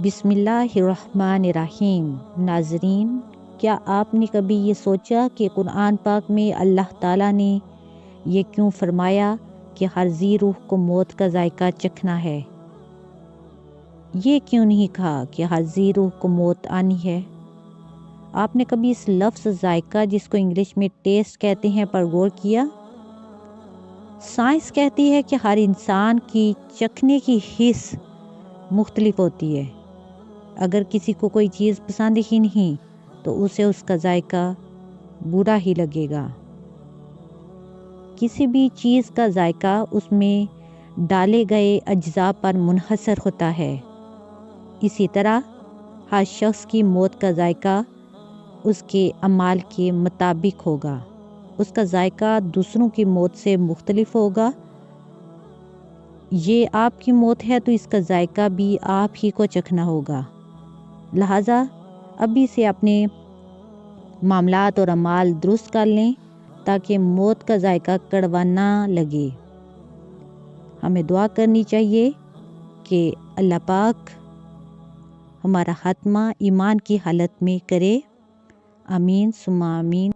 بسم اللہ الرحمن الرحیم۔ ناظرین، کیا آپ نے کبھی یہ سوچا کہ قرآن پاک میں اللہ تعالیٰ نے یہ کیوں فرمایا کہ ہر ذی روح کو موت کا ذائقہ چکھنا ہے؟ یہ کیوں نہیں کہا کہ ہر ذی روح کو موت آنی ہے؟ آپ نے کبھی اس لفظ ذائقہ، جس کو انگلش میں ٹیسٹ کہتے ہیں، پر غور کیا؟ سائنس کہتی ہے کہ ہر انسان کی چکھنے کی حس مختلف ہوتی ہے۔ اگر کسی کو کوئی چیز پسند ہی نہیں تو اسے اس کا ذائقہ برا ہی لگے گا۔ کسی بھی چیز کا ذائقہ اس میں ڈالے گئے اجزاء پر منحصر ہوتا ہے۔ اسی طرح ہر شخص کی موت کا ذائقہ اس کے اعمال کے مطابق ہوگا۔ اس کا ذائقہ دوسروں کی موت سے مختلف ہوگا۔ یہ آپ کی موت ہے تو اس کا ذائقہ بھی آپ ہی کو چکھنا ہوگا۔ لہٰذا ابھی سے اپنے معاملات اور اعمال درست کر لیں تاکہ موت کا ذائقہ کڑوا نہ لگے۔ ہمیں دعا کرنی چاہیے کہ اللہ پاک ہمارا خاتمہ ایمان کی حالت میں کرے۔ آمین ثم آمین۔